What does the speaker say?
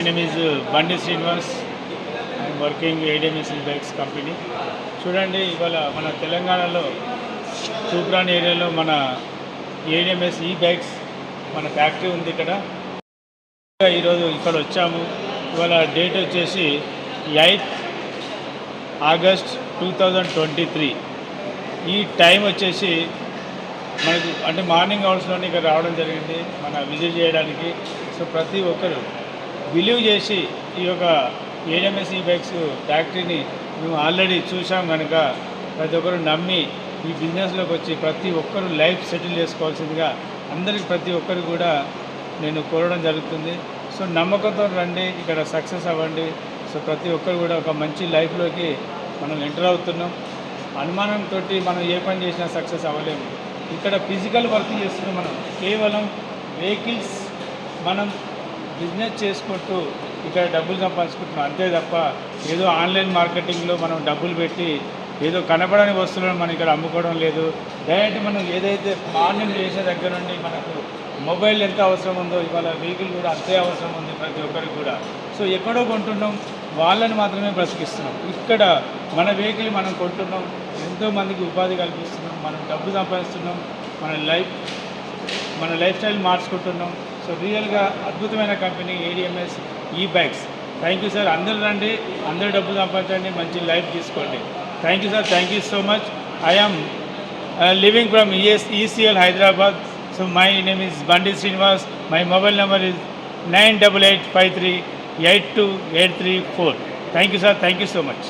My name is Bandi Srinivas. I am working ADMS e-bikes company. చూడండి ఇవాళ మన తెలంగాణలో తూప్రాన్ ఏరియాలో మన ఏడిఎంఎస్ ఈ-బైక్స్ మన ఫ్యాక్టరీ ఉంది ఇక్కడ. ఈరోజు ఇక్కడ వచ్చాము. ఇవాళ డేట్ వచ్చేసి 8th August 2023. ఈ టైం వచ్చేసి మనకు అంటే మార్నింగ్ అవర్స్లోనే ఇక్కడ రావడం జరిగింది మన విజిట్ చేయడానికి. సో ప్రతి ఒక్కరు బిలీవ్ చేసి ఈ యొక్క ఏడిఎంఎస్ ఈ-బైక్స్ ఫ్యాక్టరీని మేము ఆల్రెడీ చూసాం కనుక ప్రతి ఒక్కరు నమ్మి ఈ బిజినెస్లోకి వచ్చి ప్రతి ఒక్కరు లైఫ్ సెటిల్ చేసుకోవాల్సిందిగా అందరికి ప్రతి ఒక్కరు కూడా నేను కోరడం జరుగుతుంది. సో నమ్మకంతో రండి, ఇక్కడ సక్సెస్ అవ్వండి. సో ప్రతి ఒక్కరు కూడా ఒక మంచి లైఫ్లోకి మనం ఎంటర్ అవుతున్నాం. అనుమానంతో మనం ఏ పని చేసినా సక్సెస్ అవ్వలేము. ఇక్కడ ఫిజికల్ వర్క్ చేస్తున్నాం. మనం కేవలం వెహికల్స్ మనం బిజినెస్ చేసుకుంటూ ఇక్కడ డబ్బులు సంపాదించుకుంటున్నాం అంతే తప్ప ఏదో ఆన్లైన్ మార్కెటింగ్లో మనం డబ్బులు పెట్టి ఏదో కనపడని వస్తువులను మనం ఇక్కడ అమ్ముకోవడం లేదు. డైరెక్ట్ మనం ఏదైతే మార్నింగ్ చేసే దగ్గర నుండి మనకు మొబైల్ ఎంత అవసరం ఉందో ఇవాళ వెహికల్ కూడా అంతే అవసరం ఉంది ప్రతి ఒక్కరికి కూడా. సో ఎక్కడో కొంటున్నాం, వాళ్ళని మాత్రమే బ్రతికిస్తున్నాం. ఇక్కడ మన వెహికల్ మనం కొంటున్నాం, ఎంతోమందికి ఉపాధి కల్పిస్తున్నాం, మనం డబ్బు సంపాదిస్తున్నాం, మన లైఫ్ స్టైల్ మార్చుకుంటున్నాం. సో రియల్గా అద్భుతమైన company ADMS e bikes. Thank you sir. అందరూ రండి, అందరూ డబ్బు సంపాదించండి, మంచి లైఫ్ తీసుకోండి. Thank you sir. Thank you so much. I am living from ECL Hyderabad. So my name is Bandi Srinivas. My mobile number is 98853828384. Thank you sir. Thank you so much.